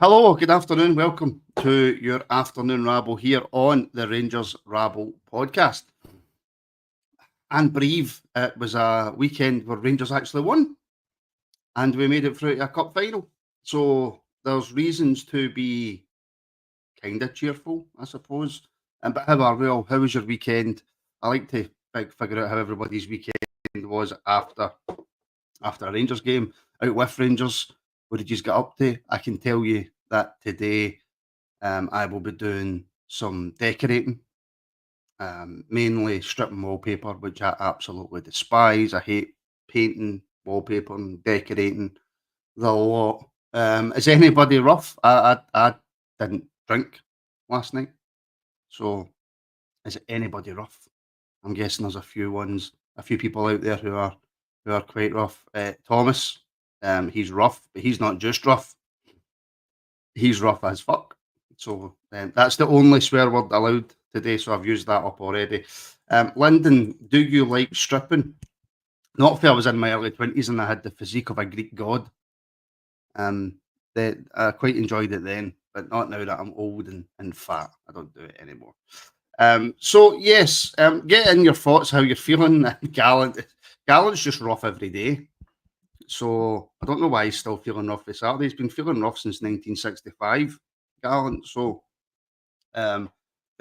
Hello, good afternoon. Welcome to your afternoon rabble here on the Rangers Rabble podcast. And Breve, it was a weekend where Rangers actually won and we made it through to a cup final. So there's reasons to be kind of cheerful, I suppose. But how are we all? How was your weekend? I like to figure out how everybody's weekend was after a Rangers game out with Rangers. What did you get up to? I can tell you that today I will be doing some decorating, mainly stripping wallpaper, which I absolutely despise. I hate painting wallpaper and decorating the lot. Is anybody rough? I didn't drink last night, so is anybody rough? I'm guessing there's a few people out there who are quite rough. Thomas, he's rough, but he's not just rough. He's rough as fuck. So that's the only swear word allowed today. So I've used that up already. Lyndon, do you like stripping? Not if I was in my early 20s and I had the physique of a Greek god. I quite enjoyed it then, but not now that I'm old and fat. I don't do it anymore. So yes, get in your thoughts how you're feeling. Gallant, Gallant's just rough every day. So I don't know why he's still feeling rough this Saturday. He's been feeling rough since 1965, Gallant. So, but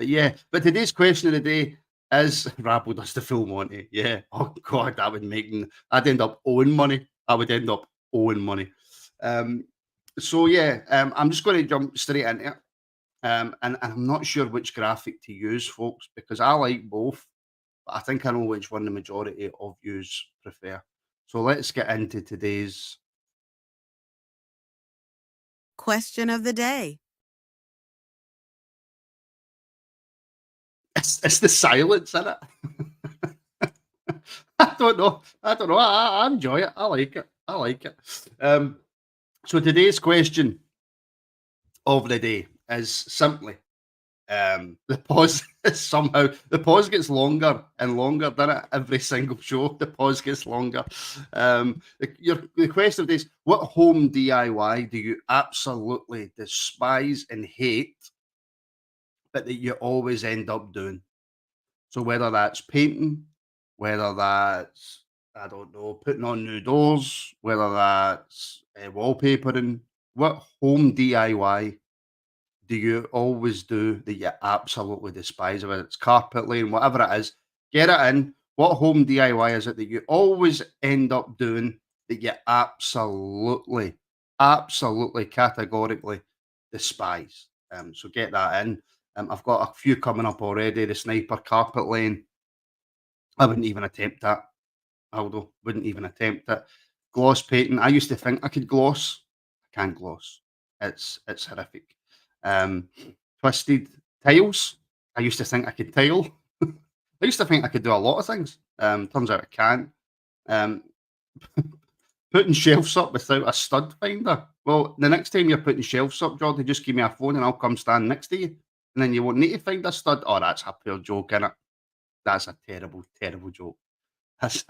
yeah, but today's question of the day is Rabble does the full Monty. Yeah. Oh God, that would make I'd end up owing money. I would end up owing money. Um, so yeah, I'm just going to jump straight into it. And I'm not sure which graphic to use, folks, because I like both, but I think I know which one the majority of yous prefer. So let's get into today's Question of the day. it's the silence in it. I don't know. I don't know. I enjoy it. I like it. I like it. So today's question of the day is simply the pause somehow the pause gets longer and longer, doesn't it? Every single show, the pause gets longer. The question of this: what home DIY do you absolutely despise and hate, but that you always end up doing? So whether that's painting, whether that's I don't know, putting on new doors, whether that's wallpapering, what home DIY do you always do that you absolutely despise? Whether it's carpet laying, whatever it is, get it in. What home DIY is it that you always end up doing that you absolutely categorically despise? So get that in. I've got a few coming up already. The sniper carpet laying. I wouldn't even attempt that. Aldo wouldn't even attempt it. Gloss painting. I used to think I could gloss. I can't gloss. It's horrific. Um, Twisted tiles. I used to think I could tile. I used to think I could do a lot of things. Turns out I can't. Um, Putting shelves up without a stud finder. Well, the next time you're putting shelves up, Jordan, just give me a phone and I'll come stand next to you. And then you won't need to find a stud. Oh, that's a poor joke, innit? That's a terrible, terrible joke. That's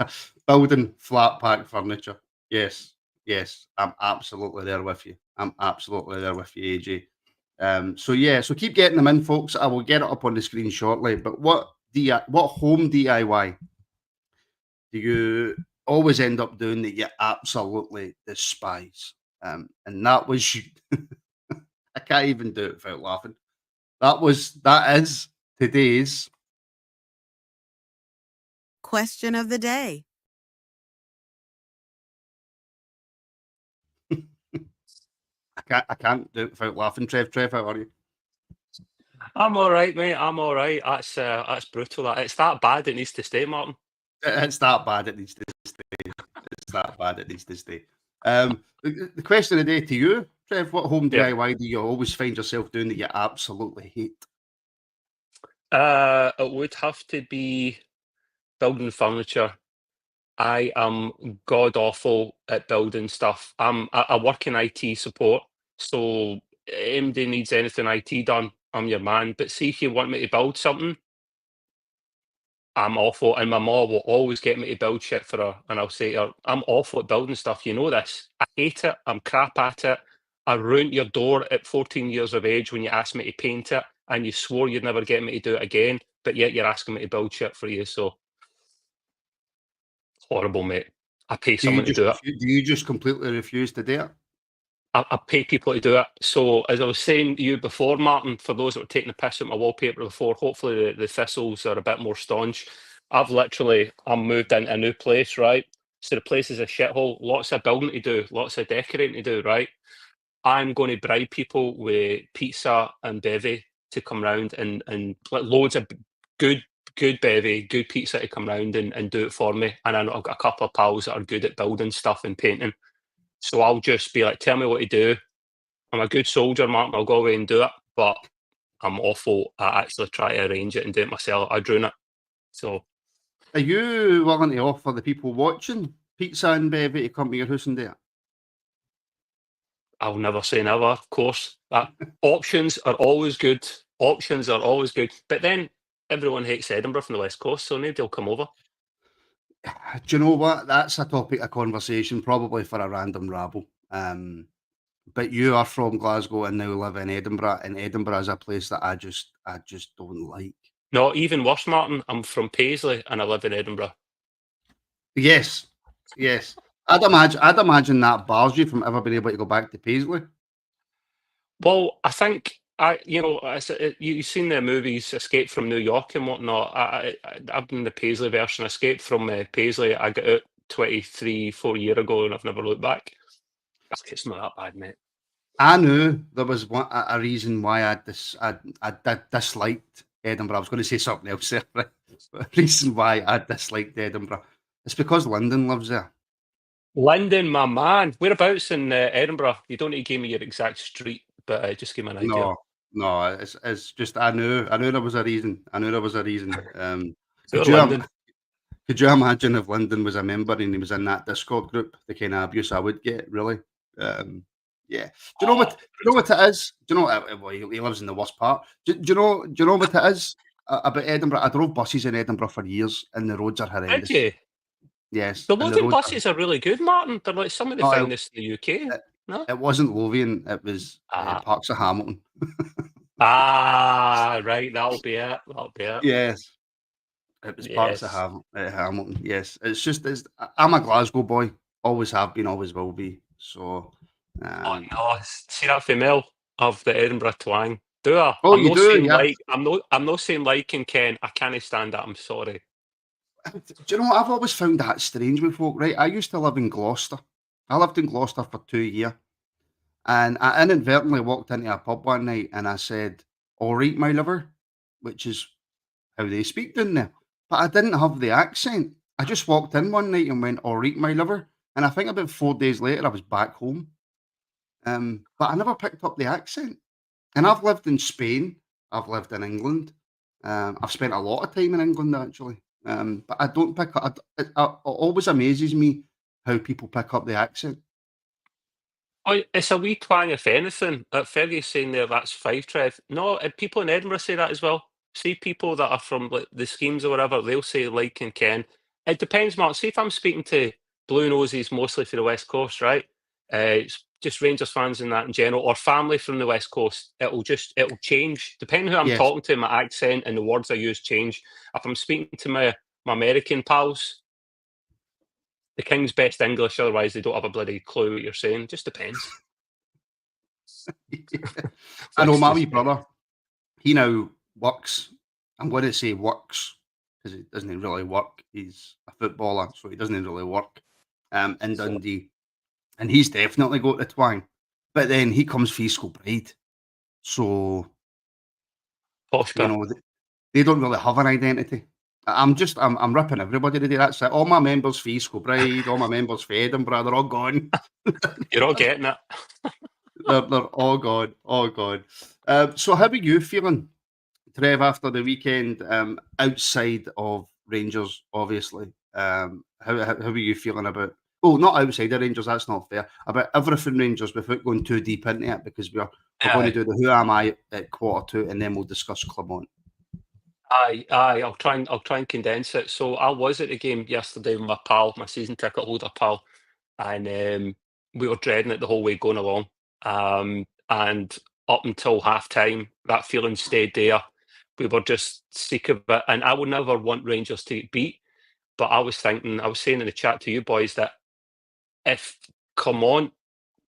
building flat pack furniture. Yes, yes, I'm absolutely there with you. I'm absolutely there with you, AJ. So yeah, so keep getting them in, folks. I will get it up on the screen shortly. But what home DIY do you always end up doing that you absolutely despise? And that was I can't even do it without laughing. That is today's Question of the day. I can't do it without laughing. Trev, how are you? I'm all right, mate. I'm all right. That's brutal. It's that bad. It needs to stay, Martin. It's that bad. It needs to stay. It's that bad. It needs to stay. The question of the day to you, Trev: what home Yeah. DIY do you always find yourself doing that you absolutely hate? It would have to be building furniture. I am god awful at building stuff. I work in IT support, so anybody needs anything IT done, I'm your man. But see if you want me to build something, I'm awful. And my mom will always get me to build shit for her, and I'll say to her, I'm awful at building stuff. You know this. I hate it. I'm crap at it. I ruined your door at 14 years of age when you asked me to paint it, and you swore you'd never get me to do it again, but yet you're asking me to build shit for you. So horrible, mate. I pay someone to do it. Do you just completely refuse to do it? I pay people to do it. So as I was saying to you before, Martin, for those that were taking the piss at my wallpaper before, hopefully the thistles are a bit more staunch. I'm moved into a new place, right? So the place is a shithole, lots of building to do, lots of decorating to do, right? I'm going to bribe people with pizza and bevy to come round and like loads of good bevy, good pizza to come round and do it for me. And I know I've got a couple of pals that are good at building stuff and painting. So I'll just be like, tell me what to do. I'm a good soldier, Martin. I'll go away and do it. But I'm awful at actually try to arrange it and do it myself. I ruin it. So Are you willing to offer the people watching pizza and bevy to come to your house and do it? I'll never say never, of course. Options are always good. Options are always good. But then everyone hates Edinburgh from the West Coast, so nobody will come over. Do you know what? That's a topic of conversation, probably for a random rabble. But you are from Glasgow and now live in Edinburgh, and Edinburgh is a place that I just don't like. No, even worse, Martin. I'm from Paisley and I live in Edinburgh. Yes, yes. I'd imagine that bars you from ever being able to go back to Paisley. Well, I think you've seen the movies Escape from New York and whatnot. I've been the Paisley version. Escape from Paisley. I got out 23, 4 years ago, and I've never looked back. It's not that bad, mate. I knew there was a reason why I disliked Edinburgh. I was going to say something else there, right? But a reason why I disliked Edinburgh. It's because Lyndon lives there. London, my man. Whereabouts in Edinburgh? You don't need to give me your exact street, but just give me an idea. No, no, it's just I knew there was a reason. I knew there was a reason. So Could you London. could you imagine if Lyndon was a member and he was in that Discord group, the kind of abuse I would get, really? Yeah. Do you know what? Do you know what it is? Do you know? Well, he lives in the worst part. Do you know what it is about Edinburgh? I drove buses in Edinburgh for years, and the roads are Did horrendous. you? Yes, The and the Lothian roads are. buses are really good, Martin. They're like some of the No, finest in the UK. it, No? it wasn't Lothian. It was Ah, Parks of Hamilton. right. That'll be it. That'll be it. Yes, it was Parks of Yes. Hamilton. Yes, I'm a Glasgow boy. Always have been. Always will be. So. Oh Um, no, see that female of the Edinburgh twang. Do I? oh, you do, yeah. I'm not saying like and Ken. I can't stand that. I'm sorry. Do you know what? I've always found that strange with folk, right? I used to live in Gloucester. I lived in Gloucester for 2 years, and I inadvertently walked into a pub one night and I said, "All right, my lover," which is how they speak down there. But I didn't have the accent. I just walked in one night and went, "All right, my lover," and I think about 4 days later I was back home. But I never picked up the accent. And I've lived in Spain. I've lived in England. I've spent a lot of time in England actually. But I don't pick up. It always amazes me how people pick up the accent. Oh, it's a wee twang, if anything. Fergie's saying there that's five, Trev. No, people in Edinburgh say that as well. See, people that are from like the schemes or whatever, they'll say like and Ken. It depends, Mark. See, if I'm speaking to Blue Noses mostly for the West Coast, right? It's just Rangers fans and that in general, or family from the West Coast. It'll change depending who I'm Yes. talking to. My accent and the words I use change. If I'm speaking to my American pals, the King's best English. Otherwise, they don't have a bloody clue what you're saying. Just depends. I know Flex my this wee bit. brother. He now works. I'm going to say works because he doesn't really work. He's a footballer, so he doesn't really work. In So, Dundee, and he's definitely got the twang. But then he comes for school bride, so you Poshka. know they don't really have an identity. I'm ripping everybody today. That's it. All my members for East Bride, all my members for Edinburgh, they're all gone. You're all getting it. They're all gone, all gone. So how are you feeling, Trev, after the weekend? Outside of Rangers, obviously. How are you feeling about? Oh, not outside of Rangers. That's not fair. About everything Rangers, without going too deep into it, because we're going to Aye, do the Who Am I at 1:45, and then we'll discuss Clement. aye. I'll try and condense it. So I was at the game yesterday with my pal, my season ticket holder pal, and we were dreading it the whole way going along. and up until half-time, that feeling stayed there. We were just sick of it, and I would never want Rangers to get beat, but I was saying in the chat to you boys that if Clement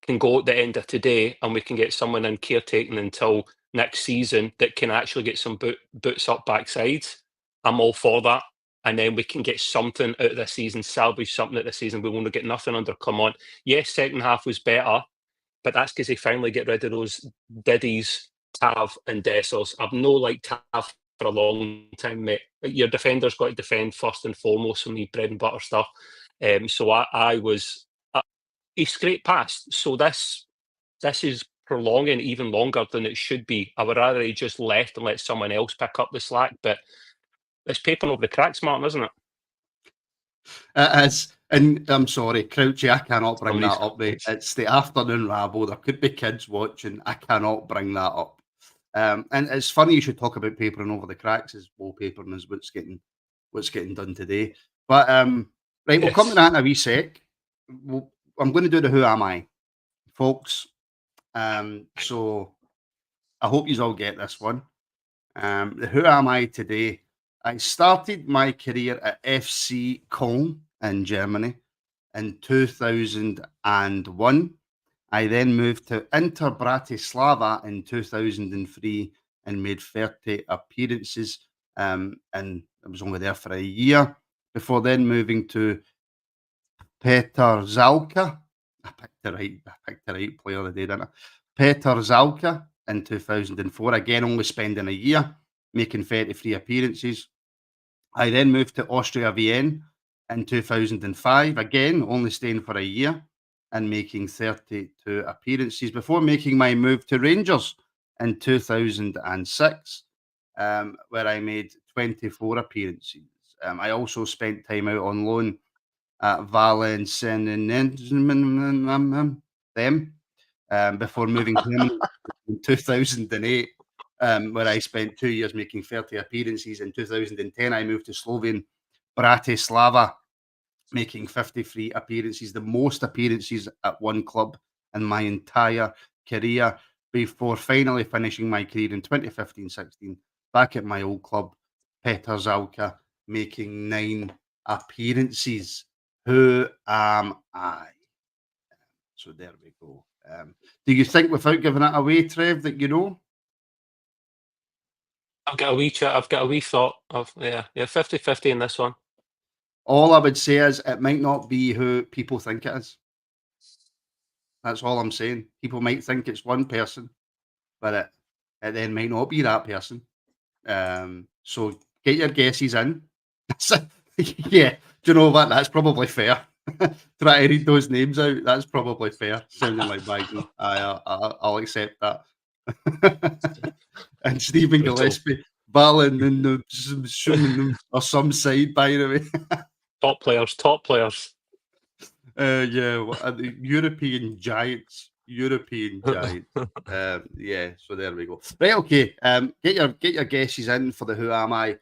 can go at the end of today and we can get someone in caretaking until next season that can actually get some boots up backsides, I'm all for that. And then we can get something out of this season, salvage something out of this season. We won't get nothing under Clement. Yes, second half was better, but that's because they finally get rid of those Diddies, Tav, and Dessers. I've no liked Tav for a long time, mate. Your defender's got to defend first and foremost for me, bread and butter stuff. So I was. He scraped past. So this is prolonging even longer than it should be. I would rather he just left and let someone else pick up the slack. But it's papering over the cracks, Martin, isn't it? It is. And I'm sorry, Crouchy, I cannot bring Somebody's that up, mate. comments. It's the afternoon rabble. There could be kids watching. I cannot bring that up. And it's funny you should talk about papering over the cracks as wallpapering is what's getting done today. But right, we'll come to Yes. that in a wee sec. I'm going to do the Who Am I, folks. So I hope you all get this one. The Who Am I today? I started my career at FC Köln in Germany in 2001. I then moved to Inter Bratislava in 2003 and made 30 appearances. And I was only there for a year before then moving to Peter Zalka. I picked the right player the day, didn't I? Peter Zalka in 2004. Again, only spending a year, making 33 appearances. I then moved to Austria Vienna in 2005. Again, only staying for a year and making 32 appearances before making my move to Rangers in 2006, where I made 24 appearances. I also spent time out on loan at Valenciennes them before moving permanently in 2008, where I spent 2 years making 30 appearances. In 2010, I moved to Slovene Bratislava, making 53 appearances, the most appearances at one club in my entire career, before finally finishing my career in 2015-16 back at my old club, Petr Zalka, making 9 appearances. Who am I? So there we go. Do you think, without giving it away, Trev, that you know? I've got a wee chat. I've got a wee thought of 50-50 in this one. All I would say is it might not be who people think it is. That's all I'm saying. People might think it's one person, but it then might not be that person. So get your guesses in. Yeah, do you know what? That's probably fair. Try to read those names out. That's probably fair. Sounding like Biden. I'll accept that. And Stephen Brutal. Gillespie, Balin and or some side, by the way. Top players. The European giants. Yeah, so there we go. Right, okay. Get your guesses in for the Who Am I?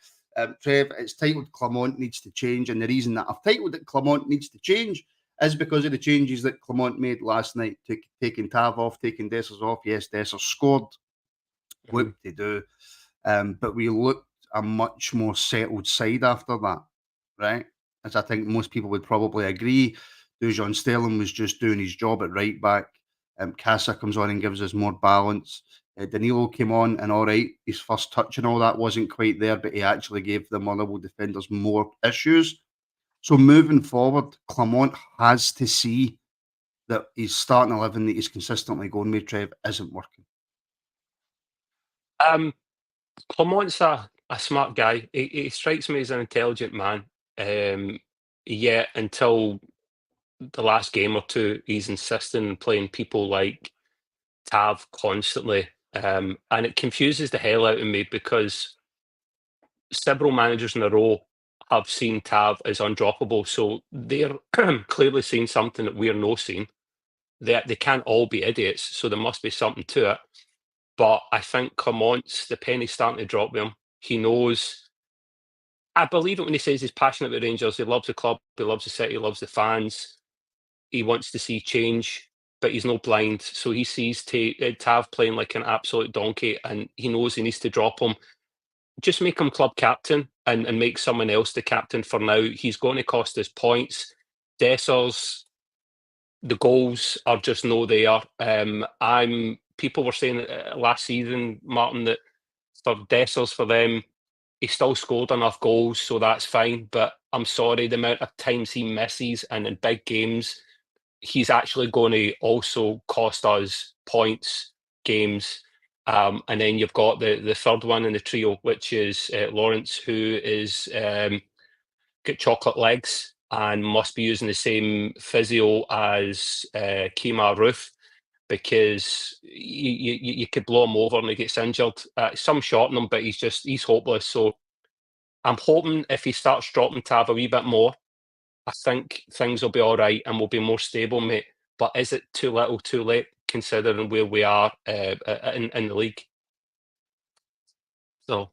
Trev, it's titled Clement Needs to Change, and the reason that I've titled it Clement Needs to Change is because of the changes that Clement made last night, taking Tav off, taking Dessers off. Yes, Dessers scored. What to do? But we looked a much more settled side after that, right? As I think most people would probably agree. Dujon Sterling was just doing his job at right back. Casa comes on and gives us more balance. Danilo came on, and all right, his first touch and all that wasn't quite there, but he actually gave the Motherwell defenders more issues. So moving forward, Clement has to see that his starting 11 that he's consistently going with, Trev, isn't working. Clement's a smart guy. He strikes me as an intelligent man. Yet until the last game or two, he's insisting on playing people like Tav constantly. And it confuses the hell out of me because several managers in a row have seen Tav as undroppable. So they're clearly seeing something that we're not seeing. They can't all be idiots, so there must be something to it. But I think Clement's, the penny's starting to drop with him. He knows. I believe it when he says he's passionate about Rangers. He loves the club. He loves the city. He loves the fans. He wants to see change. but he's no blind. So he sees Tav playing like an absolute donkey, and he knows he needs to drop him. Just make him club captain and make someone else the captain for now. He's going to cost us points. Dessers, the goals are just no there. People were saying last season, Martin, that for Dessers, for them, he still scored enough goals, so that's fine. But I'm sorry, the amount of times he misses and in big games, he's actually going to also cost us points, games. And then you've got the third one in the trio, which is Lawrence, who is got chocolate legs and must be using the same physio as Kemar Roof, because you could blow him over and he gets injured. Some shot on him, but he's hopeless. So I'm hoping if he starts dropping Tav a wee bit more, I think things will be all right and we'll be more stable, mate. But is it too little, too late, considering where we are in the league? So,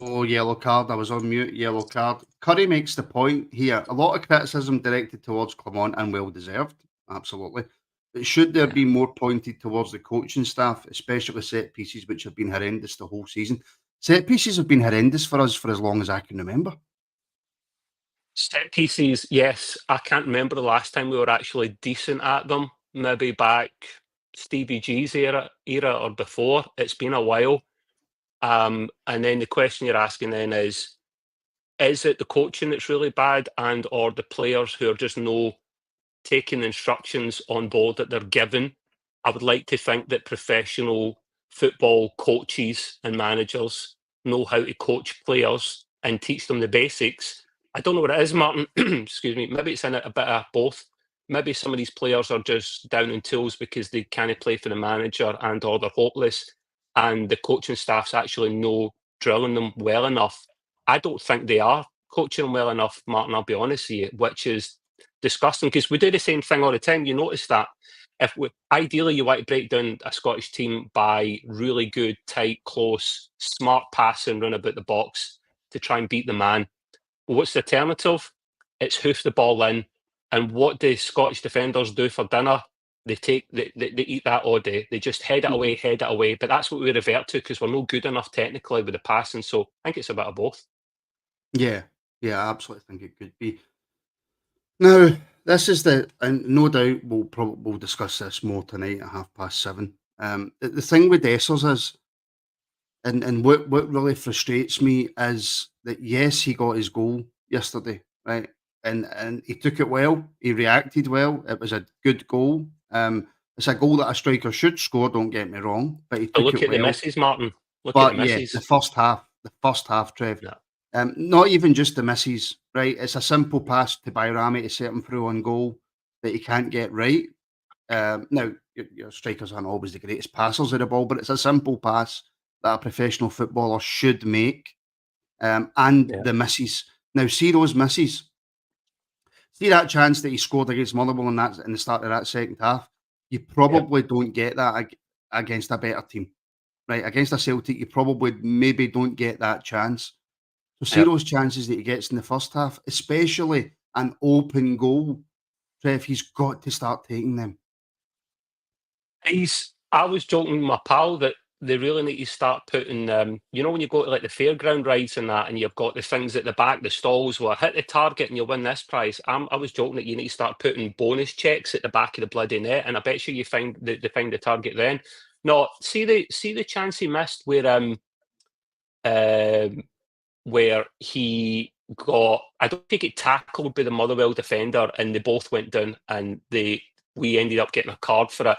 Oh, yellow card. I was on mute. Yellow card. Curry makes the point here. A lot of criticism directed towards Clement and well deserved. Absolutely. But should there yeah. be more pointed towards the coaching staff, especially set pieces, which have been horrendous the whole season? Set pieces have been horrendous for us for as long as I can remember. Set pieces, yes. I can't remember the last time we were actually decent at them. Maybe back Stevie G's era or before. It's been a while. And then the question you're asking then is it the coaching that's really bad, and or the players who are just taking instructions on board that they're given? I would like to think that professional football coaches and managers know how to coach players and teach them the basics. I don't know what it is, Martin. Excuse me. Maybe it's in a bit of both. Maybe some of these players are just down in tools because they can't play for the manager and or they're hopeless, and the coaching staffs actually know drilling them well enough. I don't think they are coaching them well enough, Martin, I'll be honest with you, which is disgusting, because we do the same thing all the time. You notice that ideally you want to break down a Scottish team by really good, tight, close, smart passing, run about the box to try and beat the man. What's the alternative? It's hoof the ball in. And what do Scottish defenders do for dinner? They eat that all day. They just head it away. But that's what we revert to because we're not good enough technically with the passing. So I think it's a bit of both. Yeah, I absolutely think it could be. Now, this is and no doubt we'll discuss this more tonight at 7:30. The thing with Dessers is, and what really frustrates me is that yes, he got his goal yesterday, right? And he took it well. He reacted well. It was a good goal. It's a goal that a striker should score. Don't get me wrong, but he But took look it at the well. misses, Martin. Look at But the yeah, misses. the first half, Trev. Yeah. Not even just the misses, right? It's a simple pass to Bayrami to set him through on goal that he can't get right. Now, your strikers aren't always the greatest passers of the ball, but it's a simple pass that a professional footballer should make. And Yeah. the misses. Now, see those misses. See that chance that he scored against Motherwell in the start of that second half. You probably don't get that against a better team, right? Against a Celtic, you probably maybe don't get that chance. So see Yep. those chances that he gets in the first half, especially an open goal. Trev, he's got to start taking them. I was joking with my pal that they really need to start putting, when you go to like the fairground rides and that, and you've got the things at the back, the stalls where hit the target and you'll win this prize. I was joking that you need to start putting bonus checks at the back of the bloody net, and I bet you find the target then. No, see the chance he missed where he got, I don't think it tackled by the Motherwell defender, and they both went down, and we ended up getting a card for it.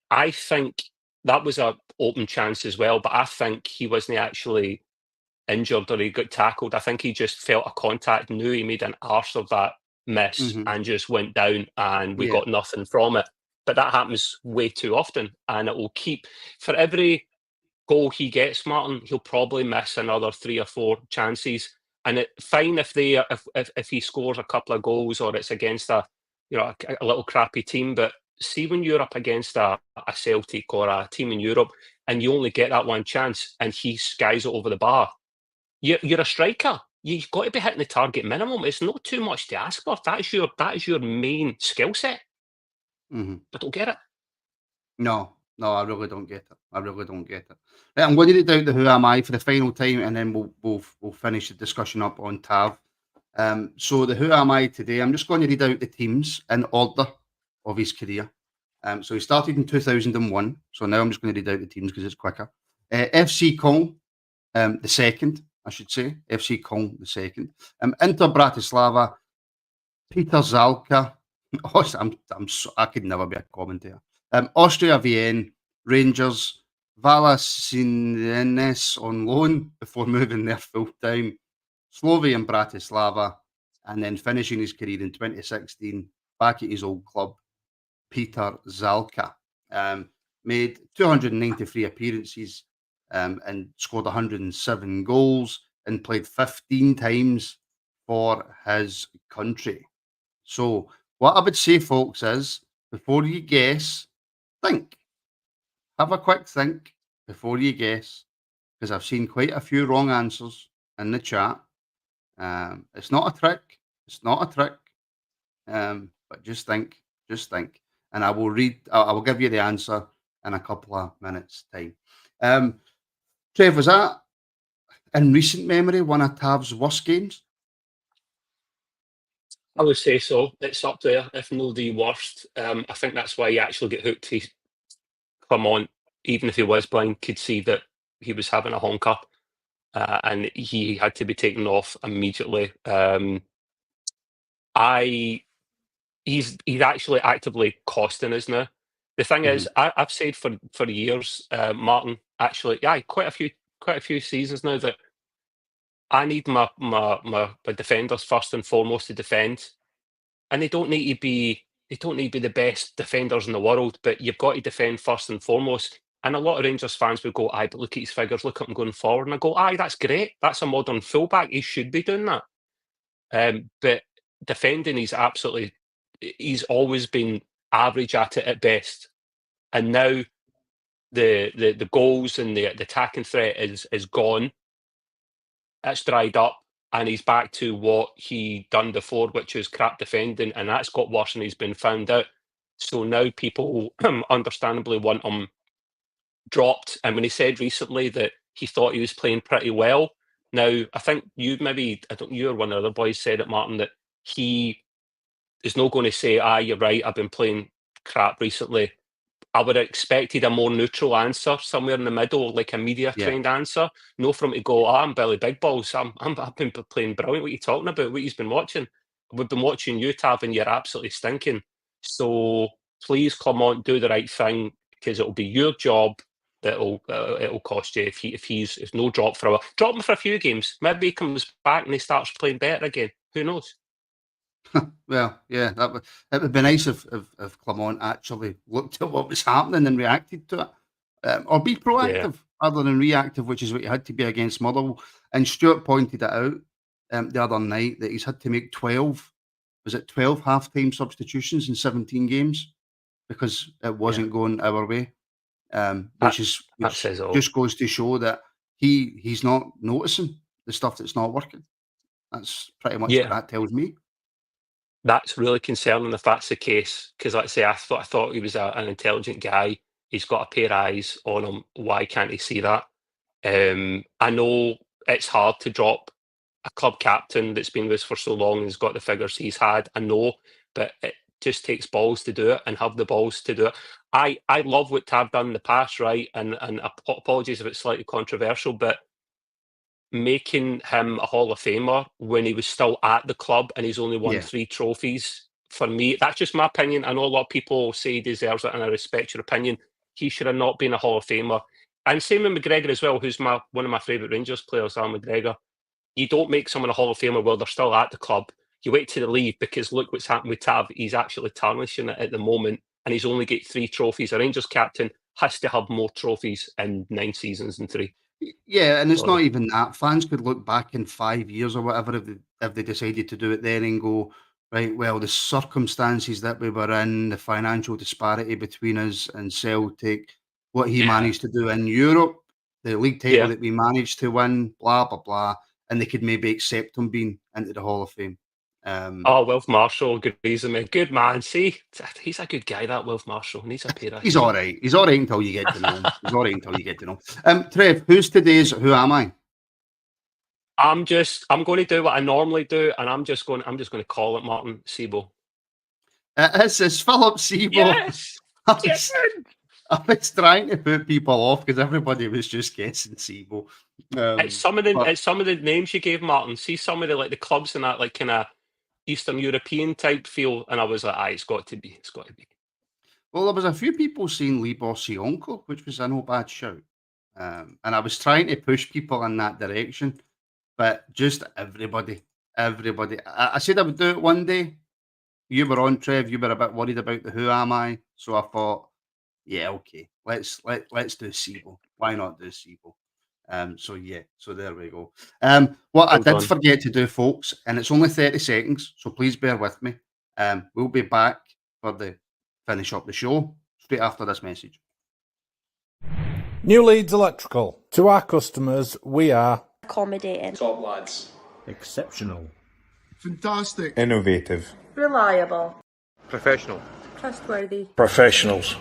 I think that was a open chance as well, but I think he wasn't actually injured or he got tackled. I think he just felt a contact, knew he made an arse of that miss, and just went down, and we got nothing from it. But that happens way too often, and it will keep, for every goal he gets, Martin, he'll probably miss another 3 or 4 chances. And fine if he scores a couple of goals or it's against a little crappy team, but see when you're up against a Celtic or a team in Europe and you only get that one chance and he skies it over the bar, you're a striker. You've got to be hitting the target minimum. It's not too much to ask for. That is your main skill set. Mhm. I don't get it. No, no, I really don't get it. I really don't get it. Right, I'm going to read out the Who Am I for the final time, and then we'll finish the discussion up on Tav. So the Who Am I today? I'm just going to read out the teams in order of his career. So he started in 2001. So now I'm just going to read out the teams because it's quicker. FC Kong, the second, I should say. FC Kong, the second. Inter Bratislava, Peter Zalka. I could never be a commentator. Austria Vienna, Rangers, Valanciunas on loan before moving there full time. Slovia and Bratislava, and then finishing his career in 2016 back at his old club, Peter Zalka. Made 293 appearances and scored 107 goals and played 15 times for his country. So, what I would say, folks, is before you guess, think. Have a quick think before you guess, because I've seen quite a few wrong answers in the chat. It's not a trick. It's not a trick. But just think, and I will read. I will give you the answer in a couple of minutes' time. Trev, was that in recent memory one of Tav's worst games? I would say so. It's up there, if no the worst. I think that's why he actually got hooked. He Clement, even if he was blind, could see that he was having a honker, and he had to be taken off immediately. He's actually actively costing us now. The thing Mhm. is, I've said for years, Martin, actually, yeah, quite a few seasons now that I need my defenders first and foremost to defend, and they don't need to be the best defenders in the world, but you've got to defend first and foremost. And a lot of Rangers fans would go, "Aye, but look at his figures, look at him going forward." And I go, "Aye, that's great. That's a modern fullback. He should be doing that." But defending, he's always been average at it at best. And now the goals and the attacking threat is gone. It's dried up, and he's back to what he done before, which is crap defending, and that's got worse, and he's been found out. So now people understandably want him dropped. And when he said recently that he thought he was playing pretty well, now I think I don't you or one of the other boys said it, Martin, that he is not going to say, "Ah, you're right, I've been playing crap recently." I would have expected a more neutral answer, somewhere in the middle, like a media Yeah. trained answer. No from him to go, "Ah, I'm Billy Big Balls. I've been playing brilliant. What are you talking about? What he's been watching? We've been watching you, Tav, and you're absolutely stinking." So please, Clement, do the right thing, because it'll be your job that'll it'll cost you if no drop for a while. Drop him for a few games. Maybe he comes back and he starts playing better again. Who knows? Well, yeah, it would be nice if Clement actually looked at what was happening and reacted to it, or be Yeah, proactive rather than reactive, which is what he had to be against Motherwell. And Stuart pointed it out the other night that he's had to make 12. Was it 12 half-time substitutions in 17 games because it yeah. wasn't going our way, That that which says all. just goes to show that he's not noticing the stuff that's not working. That's pretty much what Yeah. that tells me. That's really concerning if that's the case, because like I say, I thought he was an intelligent guy. He's got a pair of eyes on him. Why can't he see that? I know it's hard to drop a club captain that's been with us for so long and has got the figures he's had. I know, but it just takes balls to do it and have the balls to do it. I love what Tav done in the past, right? And apologies if it's slightly controversial, but making him a Hall of Famer when he was still at the club and he's only won Yeah. 3 trophies, for me, that's just my opinion. I know a lot of people say he deserves it, and I respect your opinion. He should have not been a Hall of Famer. And same with McGregor as well, who's one of my favourite Rangers players, Alan McGregor. You don't make someone a Hall of Famer while they're still at the club. You wait till they leave, because look what's happened with Tav. He's actually tarnishing it at the moment, and he's only got 3 trophies. A Rangers captain has to have more trophies in 9 seasons than 3. Yeah, and it's not Sorry. even that. Fans could look back in 5 years or whatever if they decided to do it then and go, right, well, the circumstances that we were in, the financial disparity between us and Celtic, what he Yeah. managed to do in Europe, the league title Yeah. that we managed to win, blah, blah, blah, and they could maybe accept him being into the Hall of Fame. Oh, Wilf Marshall agrees with me. Good man. See, he's a good guy, that Wilf Marshall. Needs a pair of He's shoes. all right. He's all right until you get to know him. He's all right until you get to know him. Trev, who's today's Who Am I? I'm going to do what I normally do, and I'm just going to call it Martin Sebo. It's Philip Sebo. Yes. I was trying to put people off because everybody was just guessing Sebo. It's some of the names you gave, Martin. See some of the clubs in that kind of Eastern European type feel, and I was like, it's got to be. Well, there was a few people saying Libor Sionko, which was a no bad shout. And I was trying to push people in that direction, but just everybody. I said I would do it one day. You were on, Trev. You were a bit worried about the Who Am I? So I thought, yeah, okay, let's do Sebo. Why not do Sebo? So there we go. What I did forget to do, folks, and it's only 30 seconds, so please bear with me. We'll be back for the finish up the show straight after this message. New Leeds Electrical. To our customers, we are accommodating, top lads, exceptional, fantastic, innovative, reliable, professional, trustworthy, professionals.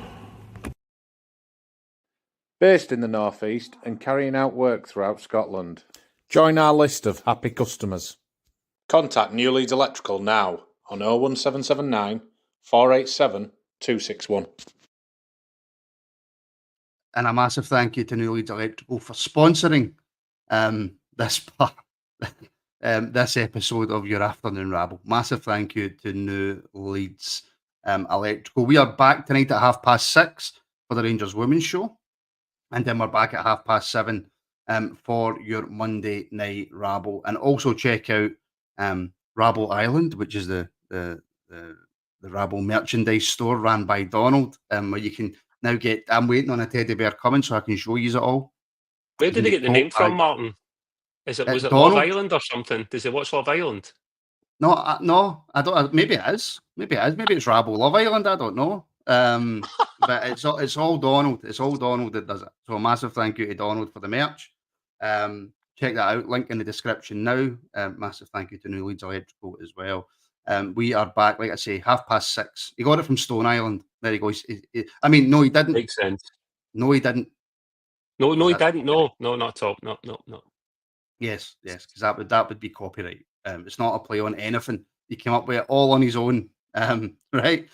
based in the North East and carrying out work throughout Scotland. Join our list of happy customers. Contact New Leeds Electrical now on 01779 487 261. And a massive thank you to New Leeds Electrical for sponsoring this episode of your Afternoon Rabble. Massive thank you to New Leeds Electrical. We are back tonight at 6:30 for the Rangers Women's Show. And then we're back at 7:30 for your Monday night Rabble. And also check out Rabble Island, which is the Rabble merchandise store ran by Donald, where you can now get. I'm waiting on a teddy bear coming so I can show you it all. Where did they get the name from, Martin? Was it Donald. Love Island or something? Does he watch Love Island? No, I don't. Maybe it is. Maybe it's Rabble Love Island. I don't know. But it's all Donald. It's all Donald that does it. So a massive thank you to Donald for the merch. Check that out. Link in the description now. Massive thank you to New Leeds Electrical as well. We are back, like I say, 6:30. He got it from Stone Island. There he goes. I mean, no, he didn't. Makes sense. No, he didn't. No, he didn't. No, not at all. No. Yes, because that would be copyright. It's not a play on anything. He came up with it all on his own. Right.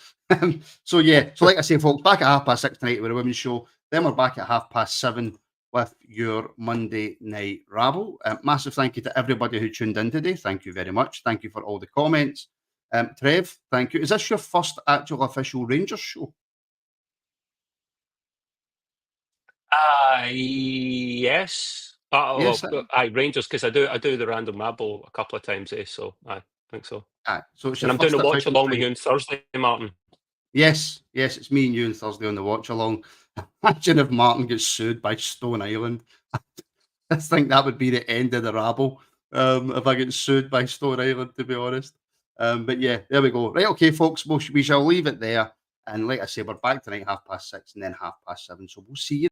So like I say, folks, back at 6:30 tonight with a women's show. Then we're back at 7:30 with your Monday night Rabble. Massive thank you to everybody who tuned in today. Thank you very much. Thank you for all the comments. Trev, thank you. Is this your first actual official Rangers show? Yes. Yes, Rangers, because I do the random Rabble a couple of times, so I think so. So it's and I'm doing a watch along with you on Thursday, Martin. Yes, it's me and you on Thursday on the watch along. Imagine if Martin gets sued by Stone Island. I think that would be the end of the Rabble. If I get sued by Stone Island, to be honest. But yeah, there we go. Right, okay, folks, we shall leave it there. And like I say, we're back tonight 6:30 and then 7:30. So we'll see you.